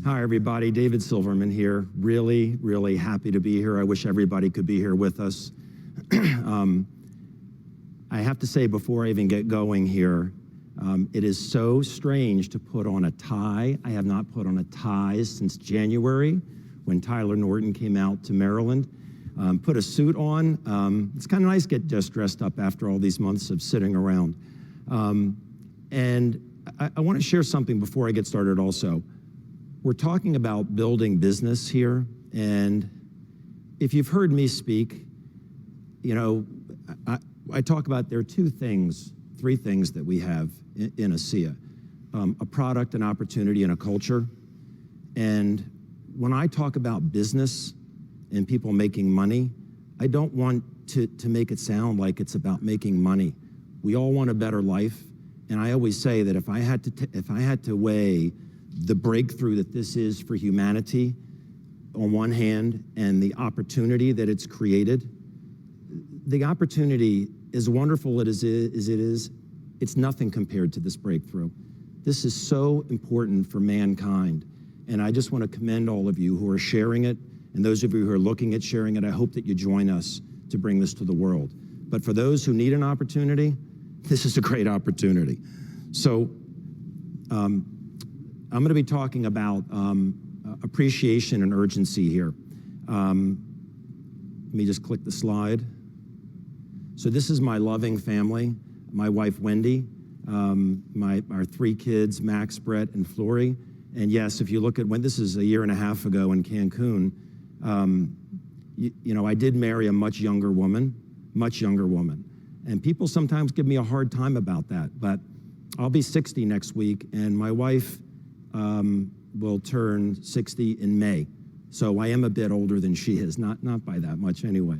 Hi, everybody. David Silverman here. Really, really happy to be here. I wish everybody could be here with us. I have to say, before I even get going here, it is so strange to put on a tie. I have not put on a tie since January when Tyler Norton came out to Maryland. Put a suit on. It's kind of nice to get just dressed up after all these months of sitting around. And I want to share something before I get started also. We're talking about building business here, and if you've heard me speak, you know, I talk about there are three things that we have in Asea. A product, an opportunity, and a culture. And when I talk about business and people making money, I don't want to make it sound like it's about making money. We all want a better life, and I always say that if I had to weigh the breakthrough that this is for humanity on one hand and the opportunity that it's created, the opportunity, as wonderful as it is, it's nothing compared to this breakthrough. This is so important for mankind, and I just want to commend all of you who are sharing it, and those of you who are looking at sharing it. I hope that you join us to bring this to the world. But for those who need an opportunity, this is a great opportunity. So I'm going to be talking about appreciation and urgency here. Let me just click the slide. So this is my loving family, my wife, Wendy, our three kids, Max, Brett, and Flory. And yes, if you look at when this is a year and a half ago in Cancun, you know, I did marry a much younger woman. And people sometimes give me a hard time about that, but I'll be 60 next week, and my wife will turn 60 in May. So I am a bit older than she is, not by that much anyway.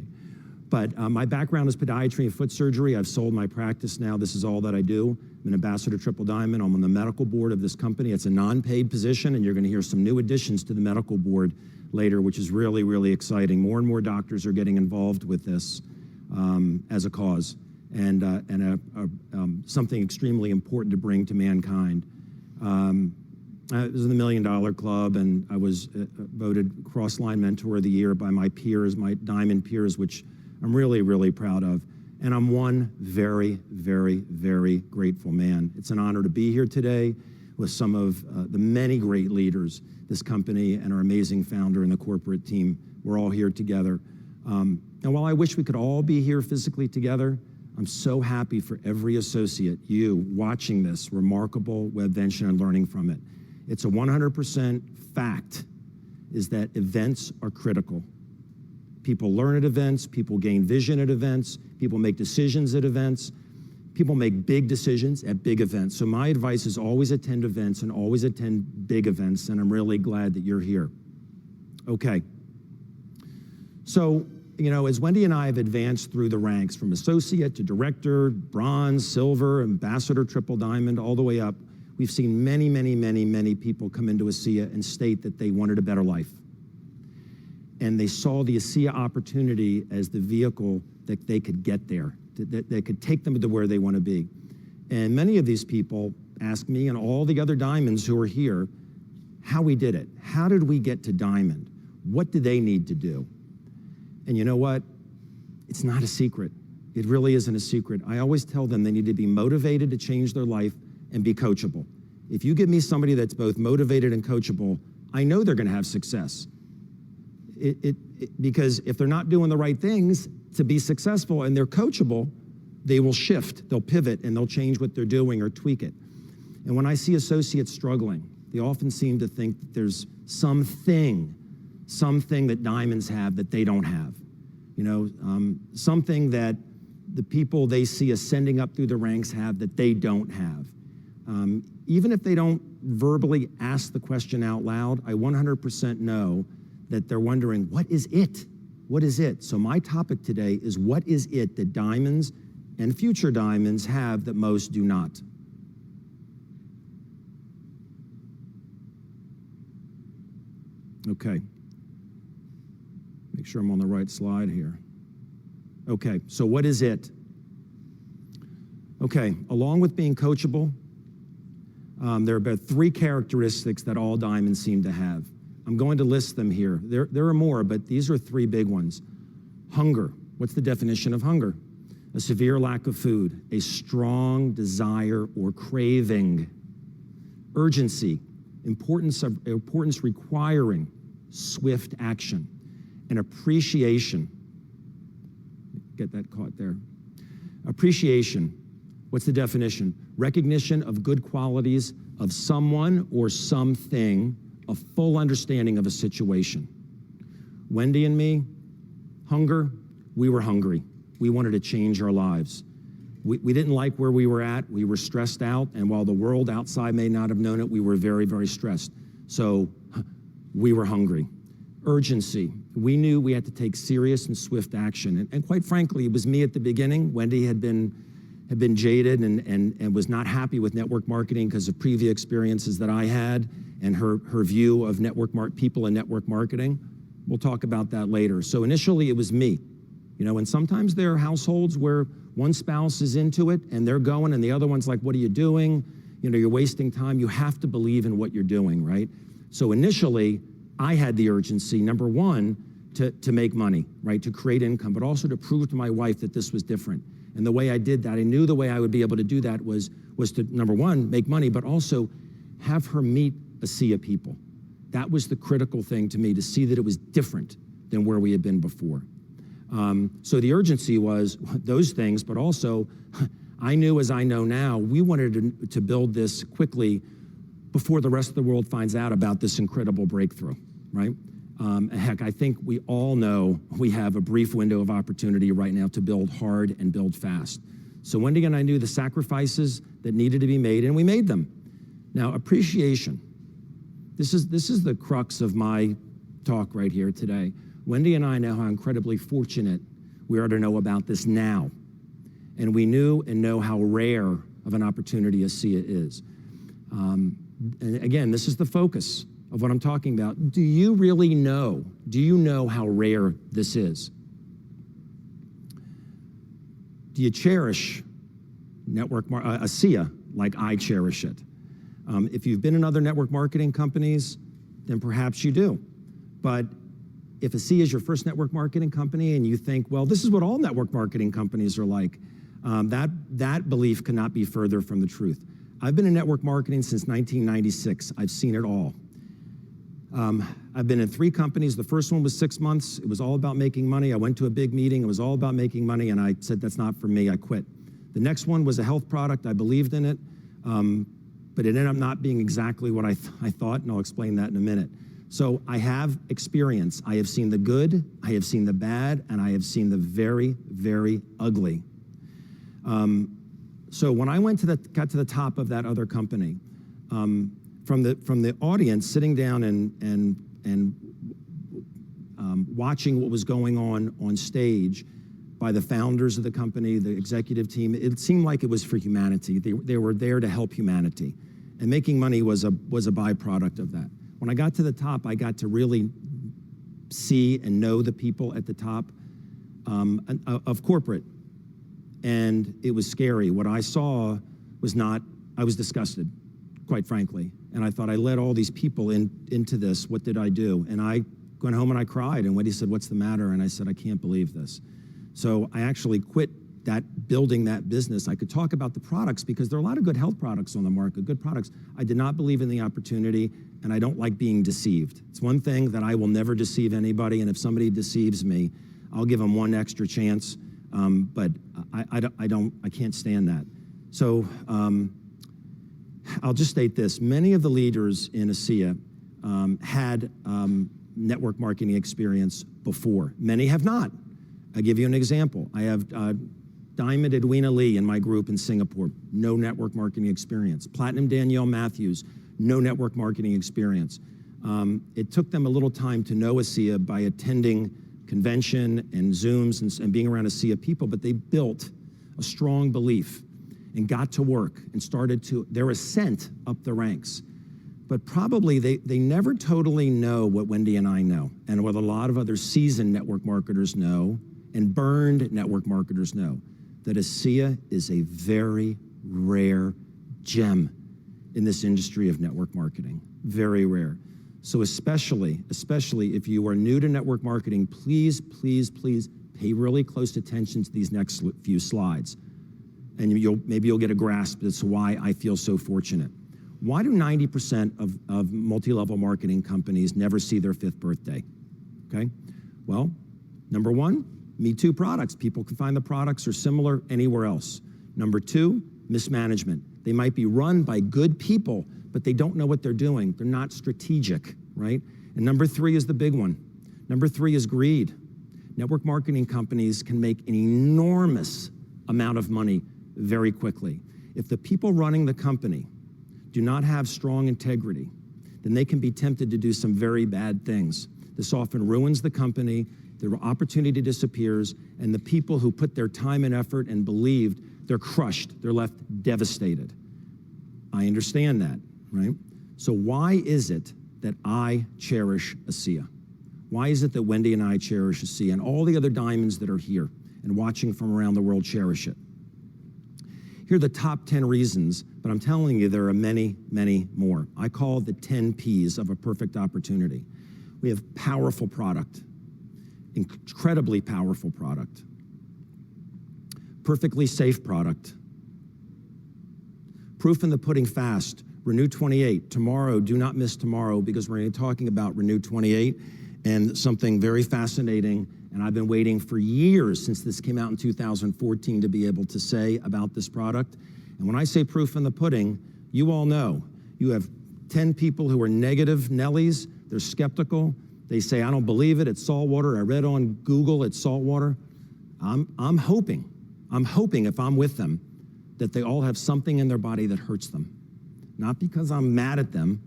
But my background is podiatry and foot surgery. I've sold my practice now. This is all that I do. I'm an ambassador Triple Diamond. I'm on the medical board of this company. It's a non-paid position, and you're going to hear some new additions to the medical board later, which is really, really exciting. More and more doctors are getting involved with this as a cause and something extremely important to bring to mankind. I was in the $1 Million Club, and I was voted Crossline Mentor of the Year by my peers, my Diamond peers, which I'm really, really proud of. And I'm one very, very, very grateful man. It's an honor to be here today with some of the many great leaders, this company and our amazing founder and the corporate team. We're all here together. And while I wish we could all be here physically together, I'm so happy for every associate, you watching this remarkable Webvention and learning from it. It's a 100% fact is that events are critical. People learn at events, people gain vision at events, people make decisions at events, people make big decisions at big events. So my advice is always attend events and always attend big events, and I'm really glad that you're here. Okay. So, you know, as Wendy and I have advanced through the ranks from associate to director, bronze, silver, ambassador, triple diamond, all the way up, we've seen many, many, many, many people come into Asea and state that they wanted a better life. And they saw the Asea opportunity as the vehicle that they could get there, that could take them to where they want to be. And many of these people ask me and all the other diamonds who are here how we did it. How did we get to diamond? What do they need to do? And you know what? It's not a secret. It really isn't a secret. I always tell them they need to be motivated to change their life and be coachable. If you give me somebody that's both motivated and coachable, I know they're going to have success. Because if they're not doing the right things to be successful and they're coachable, they will shift, they'll pivot, and they'll change what they're doing or tweak it. And when I see associates struggling, they often seem to think that there's something that diamonds have that they don't have. You know, something that the people they see ascending up through the ranks have that they don't have. Even if they don't verbally ask the question out loud, I 100% know that they're wondering, what is it? What is it? So my topic today is, what is it that diamonds and future diamonds have that most do not? Okay. Make sure I'm on the right slide here. Okay, so what is it? Okay, along with being coachable, There are about 3 characteristics that all diamonds seem to have. I'm going to list them here. There are more, but these are 3 big ones. Hunger. What's the definition of hunger? A severe lack of food, a strong desire or craving. Urgency, importance requiring swift action. And appreciation. Get that caught there. Appreciation. What's the definition? Recognition of good qualities of someone or something, a full understanding of a situation. Wendy and me, hunger, we were hungry. We wanted to change our lives. We didn't like where we were at. We were stressed out, and while the world outside may not have known it, we were very, very stressed. So we were hungry. Urgency. We knew we had to take serious and swift action. And quite frankly, it was me at the beginning. Wendy had been jaded and was not happy with network marketing because of previous experiences that I had and her view of people in network marketing. We'll talk about that later. So initially it was me, and sometimes there are households where one spouse is into it and they're going and the other one's like, what are you doing? You're wasting time. You have to believe in what you're doing, right? So initially I had the urgency, number one, to make money, right? To create income, but also to prove to my wife that this was different. And the way I did that, I knew the way I would be able to do that was to, number one, make money, but also have her meet Asea people. That was the critical thing to me, to see that it was different than where we had been before. So the urgency was those things, but also I knew, as I know now, we wanted to build this quickly before the rest of the world finds out about this incredible breakthrough, right? Heck, I think we all know we have a brief window of opportunity right now to build hard and build fast. So Wendy and I knew the sacrifices that needed to be made, and we made them. Now, appreciation. This is the crux of my talk right here today. Wendy and I know how incredibly fortunate we are to know about this now. And we knew and know how rare of an opportunity Asea is. And again, this is the focus of what I'm talking about. Do you really know? Do you know how rare this is? Do you cherish Asea like I cherish it? If you've been in other network marketing companies, then perhaps you do. But if Asea is your first network marketing company and you think, well, this is what all network marketing companies are like, that belief cannot be further from the truth. I've been in network marketing since 1996. I've seen it all. I've been in 3 companies. The first one was 6 months. It was all about making money. I went to a big meeting. It was all about making money, and I said, that's not for me. I quit. The next one was a health product. I believed in it, but it ended up not being exactly what I thought, and I'll explain that in a minute. So I have experience. I have seen the good, I have seen the bad, and I have seen the very, very ugly. So when I got to the top of that other company, from the audience sitting down and watching what was going on stage by the founders of the company, the executive team, it seemed like it was for humanity. They were there to help humanity, and making money was a byproduct of that. When I got to the top, I got to really see and know the people at the top of corporate, and it was scary. What I saw was not, I was disgusted, quite frankly. And I thought, I led all these people into this. What did I do? And I went home and I cried. And Wendy said, what's the matter? And I said, I can't believe this. So I actually quit building that business. I could talk about the products because there are a lot of good health products on the market, good products. I did not believe in the opportunity, and I don't like being deceived. It's one thing that I will never deceive anybody, and if somebody deceives me, I'll give them one extra chance, but I can't stand that. So, I'll just state this. Many of the leaders in Asea had network marketing experience before. Many have not. I'll give you an example. I have Diamond Edwina Lee in my group in Singapore, no network marketing experience. Platinum Danielle Matthews, no network marketing experience. It took them a little time to know Asea by attending convention and Zooms and being around Asea people, but they built a strong belief and got to work and started their ascent up the ranks. But probably they never totally know what Wendy and I know, and what a lot of other seasoned network marketers know, and burned network marketers know, that Asea is a very rare gem. in this industry of network marketing. Very rare. So especially if you are new to network marketing, please, please, please pay really close attention to these next few slides. And maybe you'll get a grasp as to why I feel so fortunate. Why do 90% of multi-level marketing companies never see their 5th birthday? Okay? Well, number one, Me Too products. People can find the products are similar anywhere else. Number two, mismanagement. They might be run by good people, but they don't know what they're doing. They're not strategic, right? And number three is the big one. Number three is greed. Network marketing companies can make an enormous amount of money very quickly. If the people running the company do not have strong integrity, then they can be tempted to do some very bad things. This often ruins the company, their opportunity disappears, and the people who put their time and effort and believed, they're crushed, they're left devastated. I understand that, right? So why is it that I cherish Asea? Why is it that Wendy and I cherish Asea, and all the other diamonds that are here and watching from around the world cherish it? Here are the top 10 reasons, but I'm telling you there are many, many more. I call the 10 Ps of a perfect opportunity. We have powerful product, incredibly powerful product, perfectly safe product, proof in the pudding fast, Renew 28. Tomorrow, do not miss tomorrow, because we're going to be talking about Renew 28 and something very fascinating. And I've been waiting for years since this came out in 2014 to be able to say about this product. And when I say proof in the pudding, you all know. You have 10 people who are negative Nellies. They're skeptical. They say, I don't believe it. It's salt water. I read on Google it's salt water. I'm hoping if I'm with them that they all have something in their body that hurts them. Not because I'm mad at them,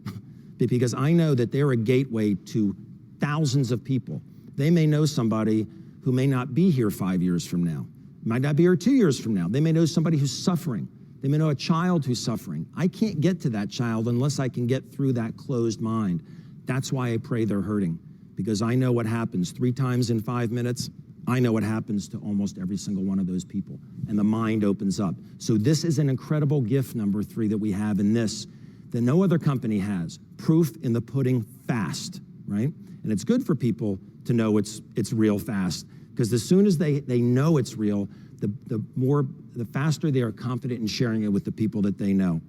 but because I know that they're a gateway to thousands of people. They may know somebody who may not be here 5 years from now, might not be here 2 years from now. They may know somebody who's suffering. They may know a child who's suffering. I can't get to that child unless I can get through that closed mind. That's why I pray they're hurting, because I know what happens 3 times in 5 minutes. I know what happens to almost every single one of those people, and the mind opens up. So this is an incredible gift, number 3, that we have in this that no other company has. Proof in the pudding fast, right? And it's good for people to know it's real fast, because as soon as they know it's real, the faster they are confident in sharing it with the people that they know.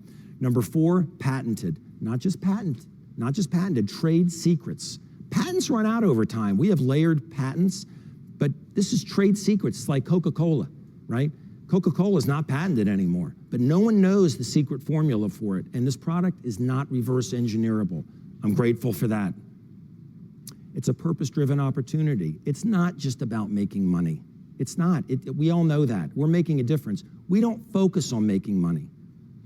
Number 4, patented. Not just patented, trade secrets. Patents run out over time. We have layered patents, but this is trade secrets. It's like Coca-Cola, right? Coca-Cola is not patented anymore, but no one knows the secret formula for it, and this product is not reverse engineerable. I'm grateful for that. It's a purpose-driven opportunity. It's not just about making money. It's not. We all know that. We're making a difference. We don't focus on making money.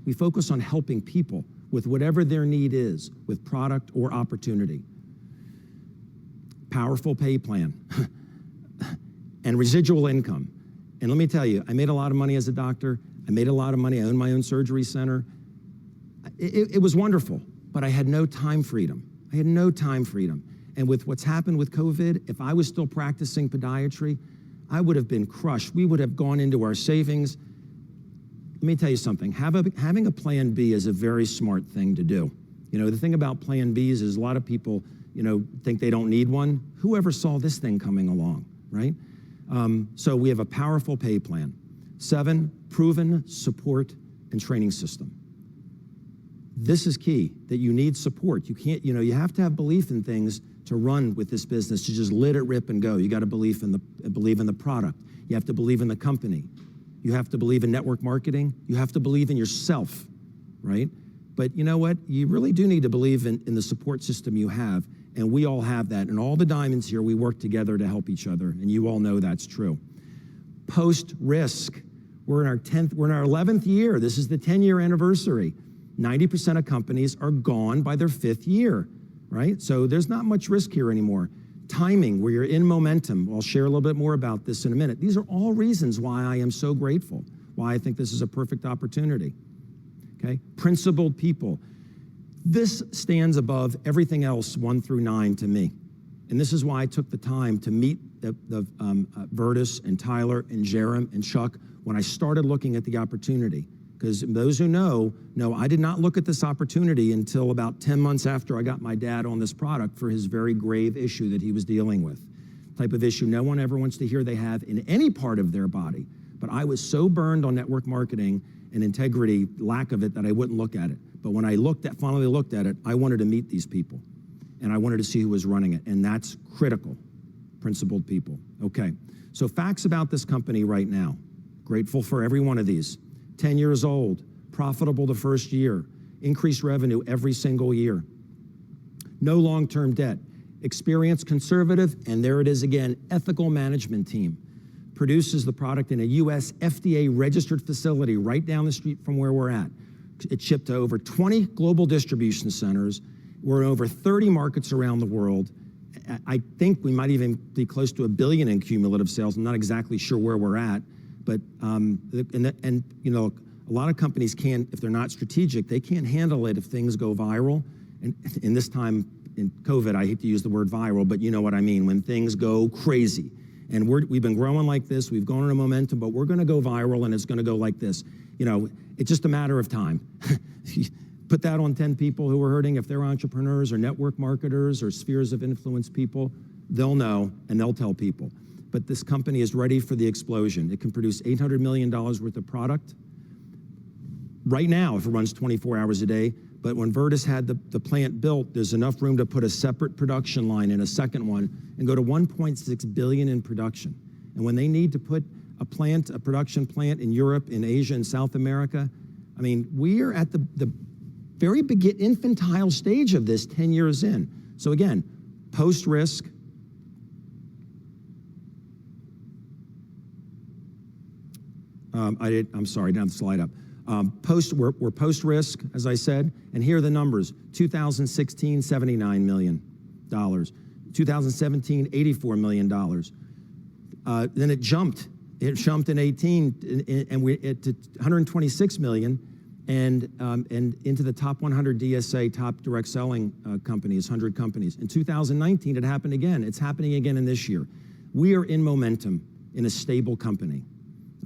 We focus on helping people with whatever their need is, with product or opportunity. Powerful pay plan and residual income. And let me tell you, I made a lot of money as a doctor. I made a lot of money. I owned my own surgery center. It was wonderful, but I had no time freedom. I had no time freedom. And with what's happened with COVID, if I was still practicing podiatry, I would have been crushed. We would have gone into our savings. Let me tell you something. Having a plan B is a very smart thing to do. You know, the thing about plan Bs is a lot of people, you know, think they don't need one. Whoever saw this thing coming along, right? So we have a powerful pay plan. 7, proven support and training system. This is key, that you need support. You can't, you know, you have to have belief in things to run with this business, to just let it rip and go. You got to believe in the product. You have to believe in the company. You have to believe in network marketing. You have to believe in yourself, right? But you know what? You really do need to believe in the support system you have, and we all have that. And all the diamonds here, we work together to help each other, and you all know that's true. Post-risk. We're in our 11th year. This is the 10-year anniversary. 90% of companies are gone by their 5th year, right? So there's not much risk here anymore. Timing, where you're in momentum. I'll share a little bit more about this in a minute. These are all reasons why I am so grateful, why I think this is a perfect opportunity, okay? Principled people. This stands above everything else 1 through 9 to me. And this is why I took the time to meet Vertus and Tyler and Jerem and Chuck when I started looking at the opportunity. because those who know, I did not look at this opportunity until about 10 months after I got my dad on this product for his very grave issue that he was dealing with. Type of issue no one ever wants to hear they have in any part of their body. But I was so burned on network marketing and integrity, lack of it, that I wouldn't look at it. But when I finally looked at it, I wanted to meet these people. And I wanted to see who was running it. And that's critical, principled people. Okay, so facts about this company right now. Grateful for every one of these. 10 years old, profitable the first year, increased revenue every single year. No long-term debt, experienced, conservative, and there it is again, ethical management team. Produces the product in a US FDA registered facility right down the street from where we're at. It's shipped to over 20 global distribution centers. We're in over 30 markets around the world. I think we might even be close to $1 billion in cumulative sales. I'm not exactly sure where we're at, but you know, a lot of companies can't, if they're not strategic, they can't handle it if things go viral. And in this time in COVID, I hate to use the word viral, but you know what I mean, when things go crazy. And we've been growing like this, we've gone on a momentum, but we're gonna go viral and it's gonna go like this. You know, it's just a matter of time. Put that on 10 people who are hurting. If they're entrepreneurs or network marketers or spheres of influence people, they'll know and they'll tell people. But this company is ready for the explosion. It can produce $800 million worth of product right now if it runs 24 hours a day. But when Virtus had the plant built, there's enough room to put a separate production line in a second one and go to 1.6 billion in production. And when they need to put a production plant in Europe, in Asia, and South America, I mean, we are at the very infantile stage of this 10 years in. So again, post-risk, I'm sorry, down the slide up. We're post-risk, as I said, and here are the numbers. 2016, $79 million. 2017, $84 million. Then it jumped. It jumped in 18, and we're at 126 million, and into the top 100 DSA, top direct selling companies, 100 companies. In 2019, it happened again. It's happening again in this year. We are in momentum in a stable company,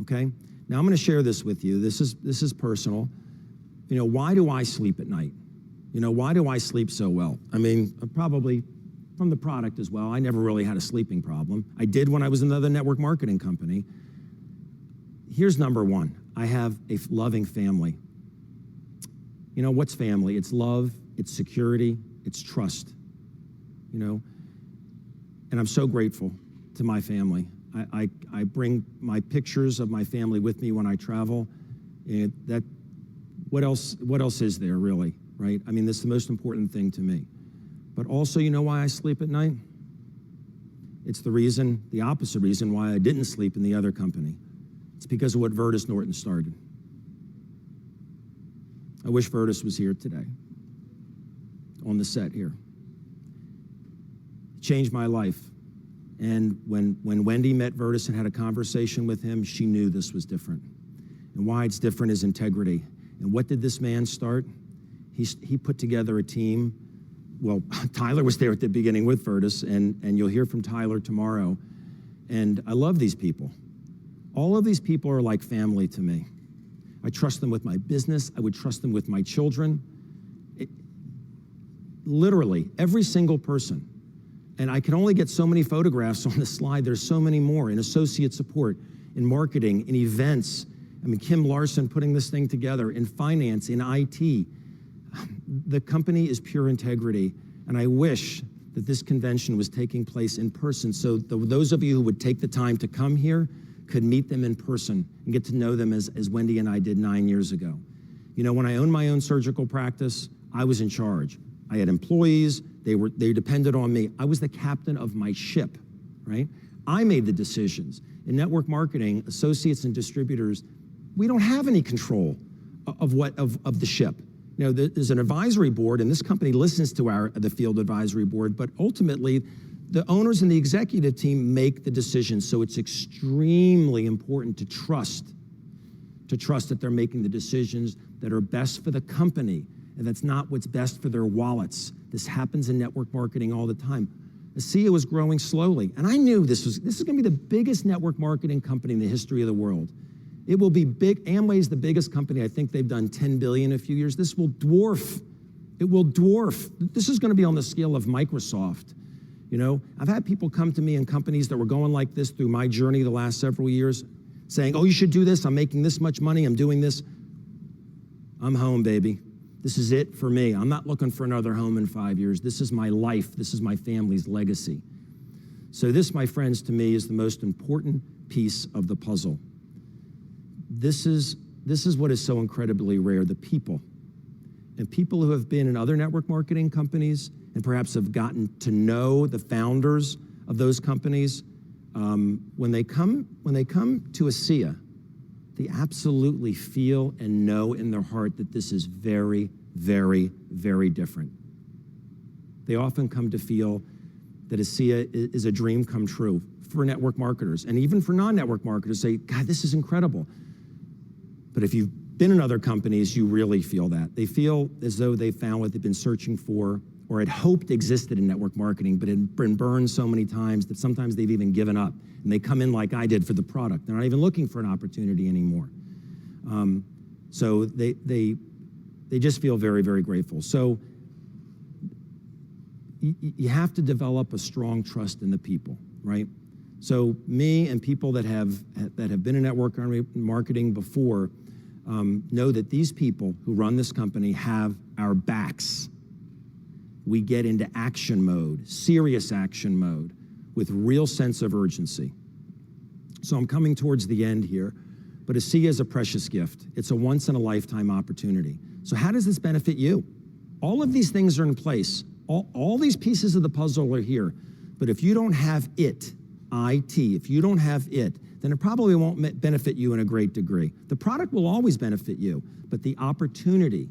okay? Now, I'm gonna share this with you. This is personal. You know, why do I sleep at night? You know, why do I sleep so well? I mean, probably from the product as well. I never really had a sleeping problem. I did when I was in another network marketing company. Here's number one. I have a loving family. You know, what's family? It's love, it's security, it's trust, you know? And I'm so grateful to my family. I bring my pictures of my family with me when I travel. And what else is there really, right? I mean, this is the most important thing to me. But also, you know why I sleep at night? It's the opposite reason why I didn't sleep in the other company. It's because of what Virtus Norton started. I wish Virtus was here today, on the set here. It changed my life. And when Wendy met Virtus and had a conversation with him, she knew this was different. And why it's different is integrity. And what did this man start? He put together a team. Well, Tyler was there at the beginning with Virtus, and you'll hear from Tyler tomorrow. And I love these people. All of these people are like family to me. I trust them with my business. I would trust them with my children. Literally, every single person. And I can only get so many photographs on the slide. There's so many more in associate support, in marketing, in events. I mean, Kim Larson putting this thing together, in finance, in IT. The company is pure integrity. And I wish that this convention was taking place in person so those of you who would take the time to come here could meet them in person and get to know them as Wendy and I did 9 years ago. You know, when I owned my own surgical practice, I was in charge. I had employees, they depended on me. I was the captain of my ship, right? I made the decisions. In network marketing, associates and distributors, we don't have any control of the ship. You know, there's an advisory board, and this company listens to the field advisory board, but ultimately, the owners and the executive team make the decisions, so it's extremely important to trust that they're making the decisions that are best for the company, and that's not what's best for their wallets. This happens in network marketing all the time. Asea was growing slowly, and I knew this is gonna be the biggest network marketing company in the history of the world. It will be big. Amway's the biggest company. I think they've done 10 billion in a few years. This will dwarf. It will dwarf. This is going to be on the scale of Microsoft. You know, I've had people come to me in companies that were going like this through my journey the last several years, saying, oh, you should do this. I'm making this much money. I'm doing this. I'm home, baby. This is it for me. I'm not looking for another home in 5 years. This is my life. This is my family's legacy. So this, my friends, to me is the most important piece of the puzzle. This is what is so incredibly rare, the people. And people who have been in other network marketing companies and perhaps have gotten to know the founders of those companies, when they come to Asea, they absolutely feel and know in their heart that this is very, very, very different. They often come to feel that Asea is a dream come true for network marketers, and even for non-network marketers say, God, this is incredible. But if you've been in other companies, you really feel that. They feel as though they found what they've been searching for or had hoped existed in network marketing, but had been burned so many times that sometimes they've even given up. And they come in like I did for the product. They're not even looking for an opportunity anymore. So they just feel very, very grateful. So you have to develop a strong trust in the people, right? So me and people that have been in network marketing before know that these people who run this company have our backs. We get into action mode, serious action mode, with real sense of urgency. So I'm coming towards the end here, but Asea is a precious gift. It's a once-in-a-lifetime opportunity. So how does this benefit you? All of these things are in place. All these pieces of the puzzle are here. But if you don't have it, if you don't have it, then it probably won't benefit you in a great degree. The product will always benefit you, but the opportunity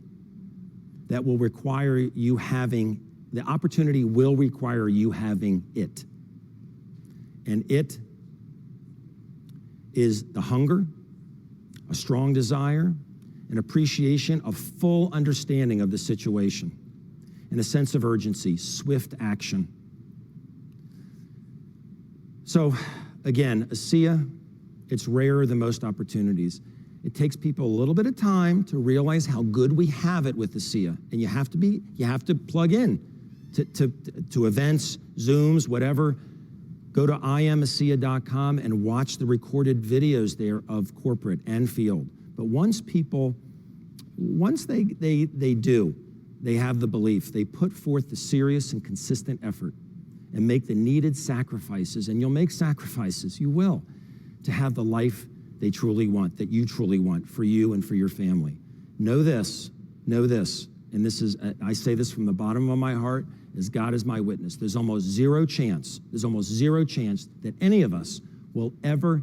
that will require you having, the opportunity will require you having it. And it is the hunger, a strong desire, an appreciation, a full understanding of the situation, and a sense of urgency, swift action. So again, Asea, it's rarer than most opportunities. It takes people a little bit of time to realize how good we have it with Asea. And you have to plug in to events, Zooms, whatever. Go to imasea.com and watch the recorded videos there of corporate and field. But once they have the belief, they put forth the serious and consistent effort and make the needed sacrifices, and you'll make sacrifices, you will, to have the life they truly want, that you truly want for you and for your family. Know this, and this is, I say this from the bottom of my heart, as God is my witness. There's almost zero chance that any of us will ever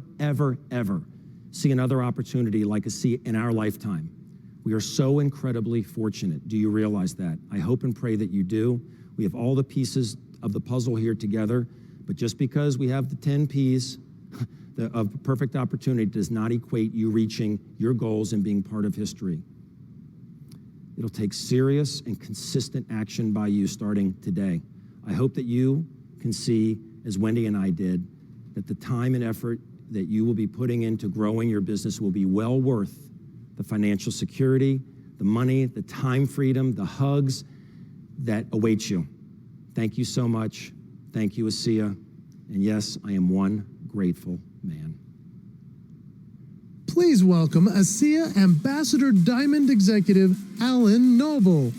see another opportunity like Asea in our lifetime. We are so incredibly fortunate. Do you realize that? I hope and pray that you do. We have all the pieces of the puzzle here together, but just because we have the 10 Ps of perfect opportunity does not equate you reaching your goals and being part of history. It'll take serious and consistent action by you starting today. I hope that you can see, as Wendy and I did, that the time and effort that you will be putting into growing your business will be well worth the financial security, the money, the time freedom, the hugs that await you. Thank you so much. Thank you, Asea. And yes, I am one grateful man. Please welcome Asea Ambassador Diamond Executive Alan Noble.